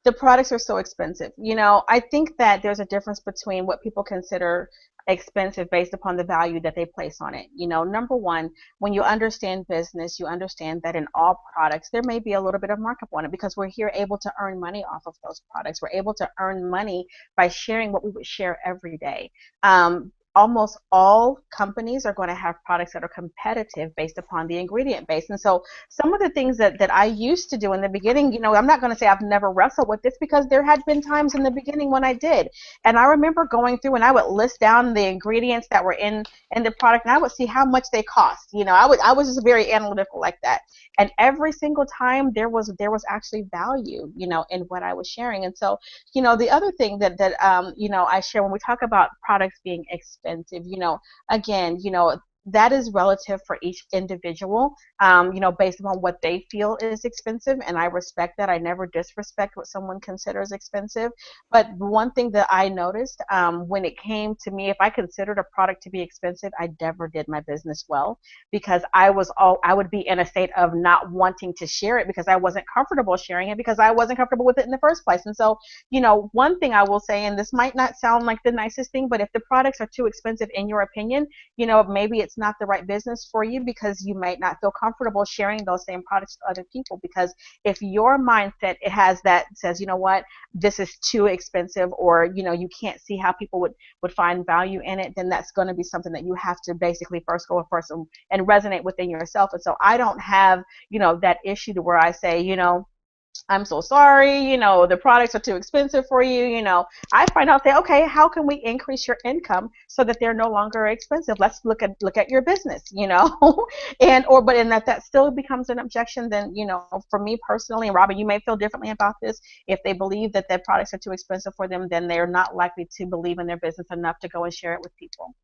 The products are so expensive. You know, I think that there's a difference between what people consider expensive based upon the value that they place on it. You know, number one, when you understand business, you understand that in all products, there may be a little bit of markup on it because we're here able to earn money off of those products. We're able to earn money by sharing what we would share every day. Almost all companies are going to have products that are competitive based upon the ingredient base. And so some of the things that I used to do in the beginning, you know, I'm not going to say I've never wrestled with this because there had been times in the beginning when I did. And I remember going through and I would list down the ingredients that were in the product, and I would see how much they cost. You know, I was just very analytical like that. And every single time there was actually value, you know, in what I was sharing. And so, you know, the other thing that you know, I share when we talk about products being expensive, you know, again, you know, that is relative for each individual, you know, based upon what they feel is expensive, and I respect that. I never disrespect what someone considers expensive. But one thing that I noticed when it came to me, if I considered a product to be expensive, I never did my business well because I would be in a state of not wanting to share it because I wasn't comfortable sharing it because I wasn't comfortable with it in the first place. And so, you know, one thing I will say, and this might not sound like the nicest thing, but if the products are too expensive in your opinion, you know, maybe it's not the right business for you because you might not feel comfortable sharing those same products to other people. Because if your mindset it has that says, you know what, this is too expensive, or you know, you can't see how people would find value in it, then that's going to be something that you have to basically first go first and resonate within yourself. And so I don't have, you know, that issue to where I say, you know, I'm so sorry, you know, the products are too expensive for you. You know, I find out that, okay, how can we increase your income so that they're no longer expensive? Let's look at your business, you know, but that still becomes an objection. Then, you know, for me personally, and Robin, you may feel differently about this. If they believe that their products are too expensive for them, then they're not likely to believe in their business enough to go and share it with people.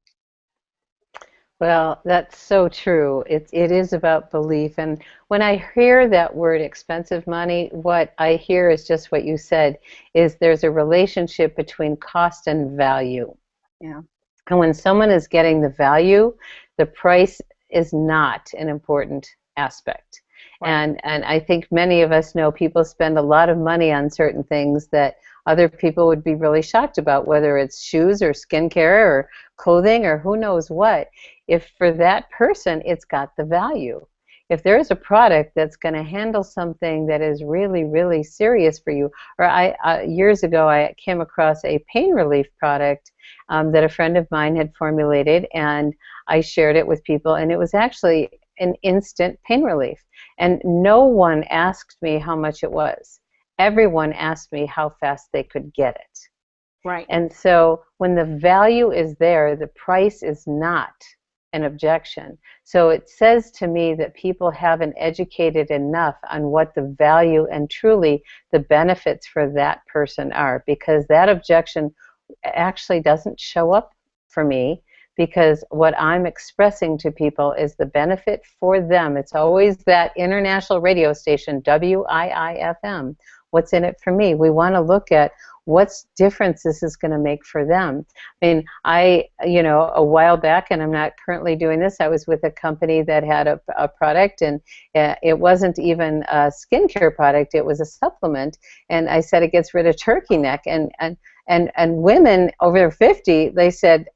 Well, that's so true. It is about belief. And when I hear that word expensive money, what I hear is just what you said, is there's a relationship between cost and value. Yeah. And when someone is getting the value, the price is not an important aspect. Right. And I think many of us know people spend a lot of money on certain things that other people would be really shocked about, whether it's shoes or skincare or clothing or who knows what. If for that person it's got the value. If there is a product that's going to handle something that is really, really serious for you, or years ago I came across a pain relief product that a friend of mine had formulated, and I shared it with people, and it was actually an instant pain relief. And no one asked me how much it was. Everyone asked me how fast they could get it. Right. And so when the value is there, the price is not an objection. So it says to me that people haven't educated enough on what the value and truly the benefits for that person are, because that objection actually doesn't show up for me. because what I'm expressing to people is the benefit for them. It's always that international radio station, WIIFM. What's in it for me? We want to look at what difference this is going to make for them. I mean, a while back, and I'm not currently doing this, I was with a company that had a product, and it wasn't even a skincare product, it was a supplement, and I said it gets rid of turkey neck, and women over 50, they said,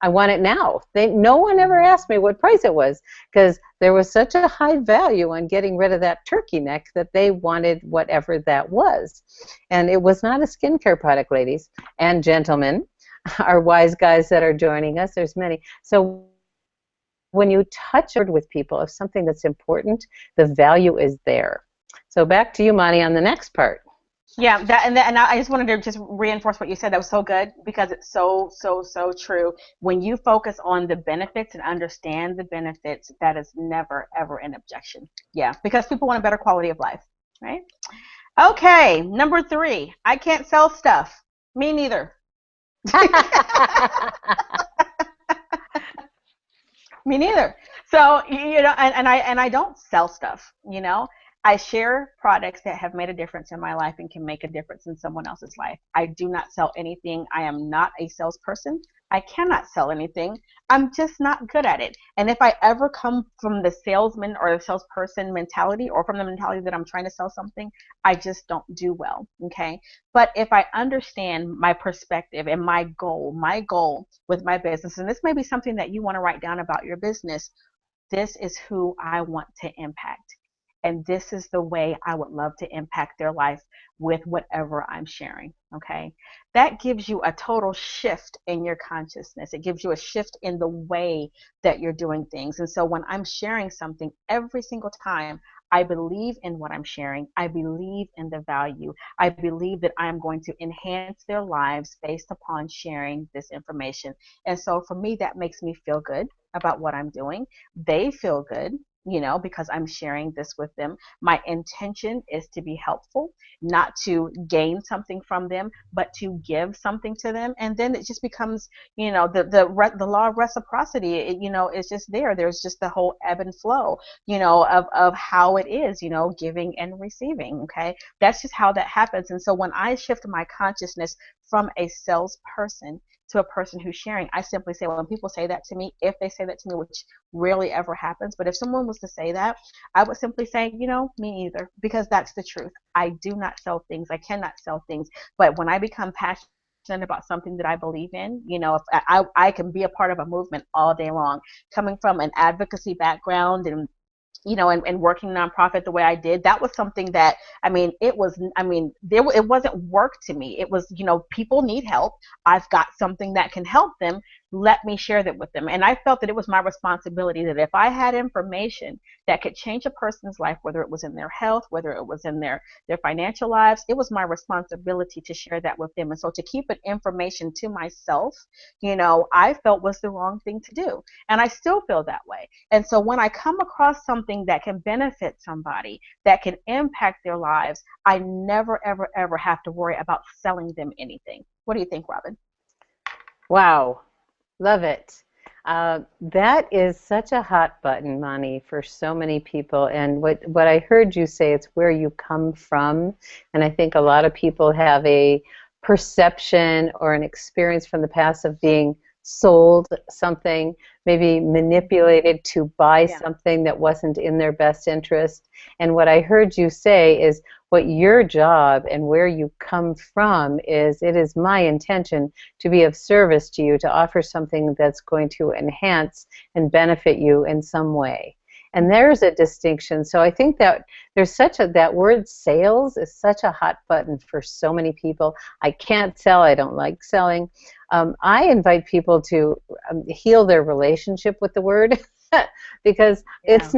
I want it now. No one ever asked me what price it was, because there was such a high value on getting rid of that turkey neck that they wanted whatever that was. And it was not a skincare product, ladies and gentlemen, our wise guys that are joining us. There's many. So when you touch with people of something that's important, the value is there. So back to you, Monty, on the next part. Yeah, and I just wanted to just reinforce what you said. That was so good, because it's so true. When you focus on the benefits and understand the benefits, that is never ever an objection. Yeah, because people want a better quality of life, right? Okay, number 3. I can't sell stuff. Me neither. Me neither. So, and I don't sell stuff, I share products that have made a difference in my life and can make a difference in someone else's life. I do not sell anything. I am not a salesperson. I cannot sell anything. I'm just not good at it. And if I ever come from the salesman or the salesperson mentality, or from the mentality that I'm trying to sell something, I just don't do well, okay? But if I understand my perspective and my goal with my business, and this may be something that you want to write down about your business, this is who I want to impact. And this is the way I would love to impact their life with whatever I'm sharing, okay? That gives you a total shift in your consciousness. It gives you a shift in the way that you're doing things. And so when I'm sharing something, every single time, I believe in what I'm sharing. I believe in the value. I believe that I'm going to enhance their lives based upon sharing this information. And so for me, that makes me feel good about what I'm doing. They feel good, because I'm sharing this with them. My intention is to be helpful, not to gain something from them, but to give something to them. And then it just becomes, the law of reciprocity, is just there. There's just the whole ebb and flow, of how it is, giving and receiving, okay? That's just how that happens. And so when I shift my consciousness from a salesperson to a person who's sharing, I simply say, well, when people say that to me, if they say that to me, which rarely ever happens, but if someone was to say that, I would simply say, me either, because that's the truth. I do not sell things. I cannot sell things. But when I become passionate about something that I believe in, if I can be a part of a movement all day long, coming from an advocacy background and and working nonprofit the way I did, that was something that, it wasn't work to me. It was, people need help. I've got something that can help them. Let me share that with them. And I felt that it was my responsibility that if I had information that could change a person's life, whether it was in their health, whether it was in their financial lives, it was my responsibility to share that with them. And so to keep an information to myself, I felt was the wrong thing to do. And I still feel that way. And so when I come across something that can benefit somebody, that can impact their lives, I never, ever, ever have to worry about selling them anything. What do you think, Robin? Wow. Love it. That is such a hot button, Monty, for so many people. And what I heard you say, it's where you come from. And I think a lot of people have a perception or an experience from the past of being sold something, maybe manipulated to buy something that wasn't in their best interest. And what I heard you say is what your job and where you come from is, it is my intention to be of service to you, to offer something that's going to enhance and benefit you in some way. And there's a distinction. So I think that there's that word sales is such a hot button for so many people. I can't sell. I don't like selling. I invite people to heal their relationship with the word because it's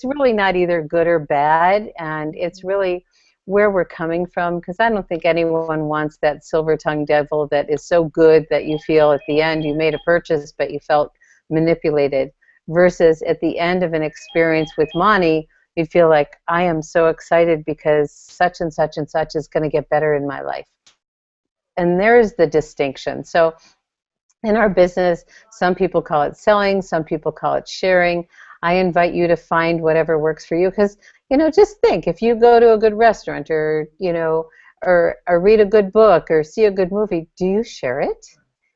really not either good or bad, and it's really where we're coming from, because I don't think anyone wants that silver-tongued devil that is so good that you feel at the end you made a purchase but you felt manipulated, versus at the end of an experience with Monty, you'd feel like, I am so excited because such and such and such is going to get better in my life. And there's the distinction. So In our business, some people call it selling, some people call it sharing. I invite you to find whatever works for you because, just think if you go to a good restaurant or, or read a good book or see a good movie, do you share it?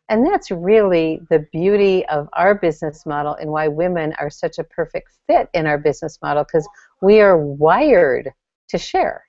And that's really the beauty of our business model and why women are such a perfect fit in our business model because we are wired to share.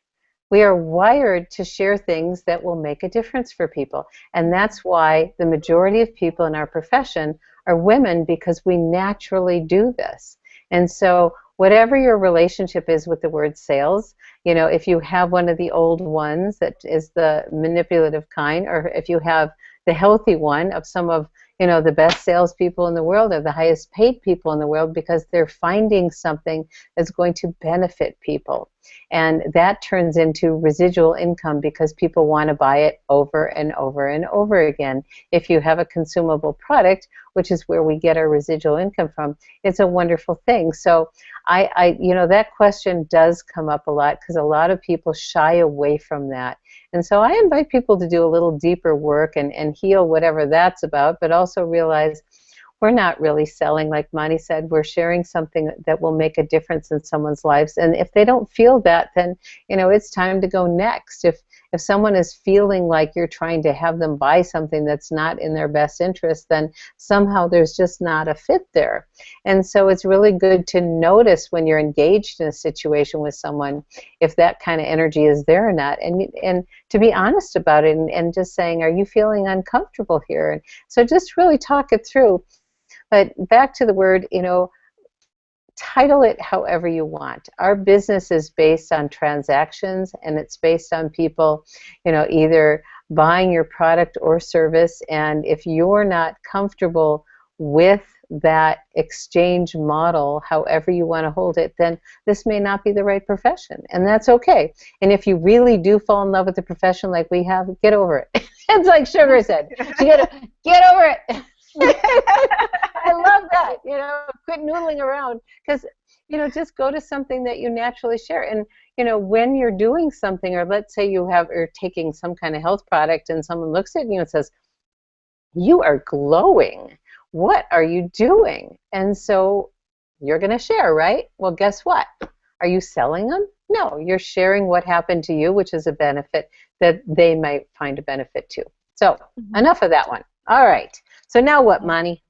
We are wired to share things that will make a difference for people. And that's why the majority of people in our profession are women because we naturally do this. And so whatever your relationship is with the word sales, if you have one of the old ones that is the manipulative kind, or if you have the healthy one of some of the best salespeople in the world or the highest paid people in the world because they're finding something that's going to benefit people. And that turns into residual income because people want to buy it over and over and over again. If you have a consumable product, which is where we get our residual income from, it's a wonderful thing. So that question does come up a lot because a lot of people shy away from that. And so I invite people to do a little deeper work and heal whatever that's about, but also realize we're not really selling, like Monty said. We're sharing something that will make a difference in someone's lives. And if they don't feel that, then, it's time to go next. If someone is feeling like you're trying to have them buy something that's not in their best interest, then somehow there's just not a fit there. And so it's really good to notice when you're engaged in a situation with someone if that kind of energy is there or not. And to be honest about it and just saying, are you feeling uncomfortable here? And so just really talk it through. But back to the word, title it however you want. Our business is based on transactions and it's based on people, either buying your product or service. And if you're not comfortable with that exchange model, however you want to hold it, then this may not be the right profession. And that's okay. And if you really do fall in love with the profession like we have, get over it. It's like Sugar said, you gotta get over it. I love that, quit noodling around because, just go to something that you naturally share. And, when you're doing something, or let's say you're taking some kind of health product and someone looks at you and says, you are glowing. What are you doing? And so you're going to share, right? Well, guess what? Are you selling them? No, you're sharing what happened to you, which is a benefit that they might find a benefit to. So enough of that one. All right. So now what, Monty?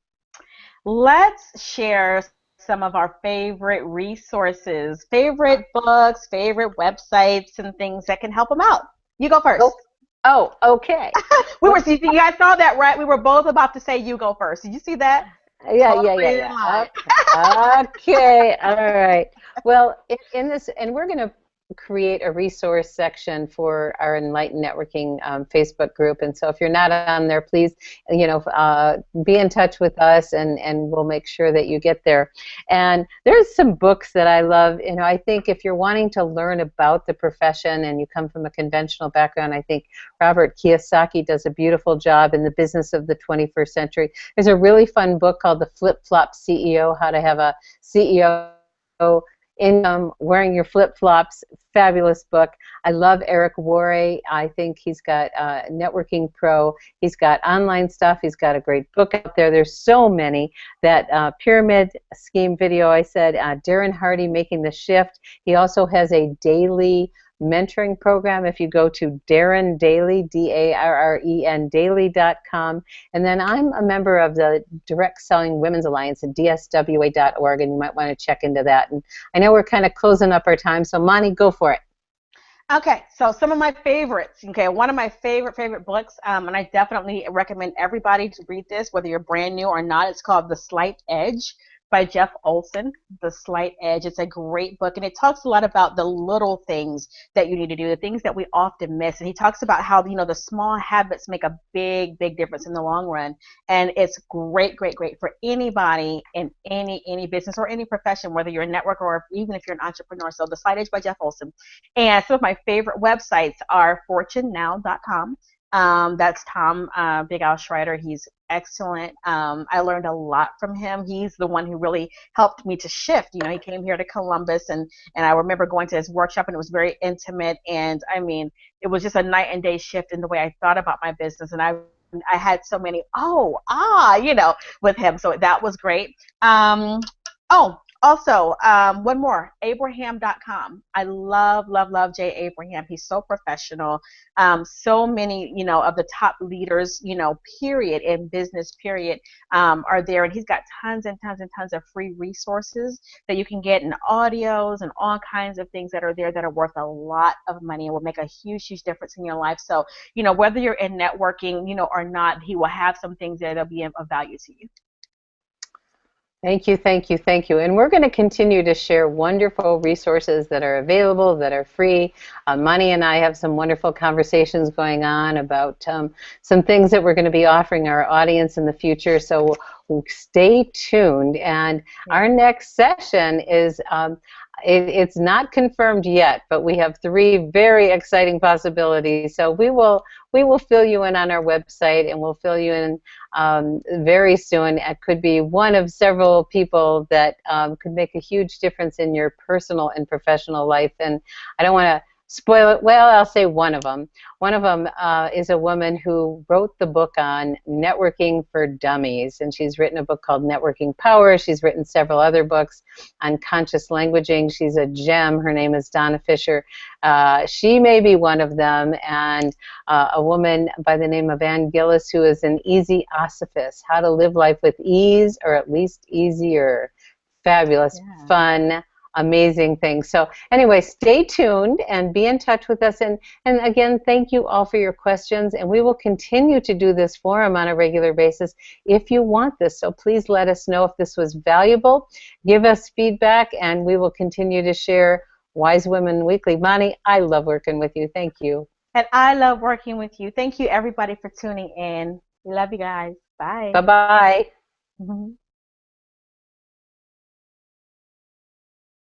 Let's share some of our favorite resources, favorite books, favorite websites, and things that can help them out. You go first. Oh, okay. You guys saw that, right? We were both about to say you go first. Did you see that? Yeah. Okay. All right. Well, in this, and we're going to create a resource section for our Enlightened Networking Facebook group. And so if you're not on there, please, be in touch with us and we'll make sure that you get there. And there's some books that I love. I think if you're wanting to learn about the profession and you come from a conventional background, I think Robert Kiyosaki does a beautiful job in The Business of the 21st Century. There's a really fun book called The Flip-Flop CEO, How to Have a CEO Income Wearing Your Flip-Flops. Fabulous book. I love Eric Worre. I think he's got Networking Pro. He's got online stuff. He's got a great book out there. There's so many. That pyramid scheme video I said, Darren Hardy, Making the Shift. He also has a daily mentoring program. If you go to Darren Daily, DARREN daily.com. And then I'm a member of the Direct Selling Women's Alliance at dswa.org, and you might want to check into that. And I know we're kind of closing up our time, so Monty, go for it. Okay, so some of my favorites. Okay, one of my favorite books, and I definitely recommend everybody to read this, whether you're brand new or not. It's called The Slight Edge by Jeff Olson. The Slight Edge. It's a great book, and it talks a lot about the little things that you need to do, the things that we often miss. And he talks about how the small habits make a big difference in the long run. And it's great for anybody in any business or any profession, whether you're a networker or even if you're an entrepreneur. So The Slight Edge by Jeff Olson. And some of my favorite websites are fortunenow.com. That's Tom Big Al Schreider. He's excellent. I learned a lot from him. He's the one who really helped me to shift. He came here to Columbus, and I remember going to his workshop, and it was very intimate. And I mean, it was just a night and day shift in the way I thought about my business. And I I had so many, with him. So that was great. Also, one more, Abraham.com. I love, love, love Jay Abraham. He's so professional. So many, of the top leaders, period, in business, period, are there. And he's got tons and tons and tons of free resources that you can get, in audios and all kinds of things that are there that are worth a lot of money and will make a huge, huge difference in your life. So, whether you're in networking, or not, he will have some things that'll be of value to you. Thank you, thank you, thank you. And we're going to continue to share wonderful resources that are available, that are free. Mani and I have some wonderful conversations going on about some things that we're going to be offering our audience in the future. So stay tuned. And our next session is, it's not confirmed yet, but we have 3 very exciting possibilities. So we will fill you in on our website, and we'll fill you in very soon. It could be one of several people that could make a huge difference in your personal and professional life. And I don't want to spoil it. Well, I'll say one of them. One of them is a woman who wrote the book on networking for dummies, and she's written a book called Networking Power. She's written several other books on conscious languaging. She's a gem. Her name is Donna Fisher. She may be one of them, and a woman by the name of Ann Gillis, who is an easy ossifice, how to live life with ease, or at least easier. Fabulous, fun, amazing things. So anyway, stay tuned and be in touch with us. And again, thank you all for your questions. And we will continue to do this forum on a regular basis if you want this. So please let us know if this was valuable. Give us feedback, and we will continue to share Wise Women Weekly. Mani, I love working with you. Thank you. And I love working with you. Thank you, everybody, for tuning in. We love you guys. Bye. Bye-bye.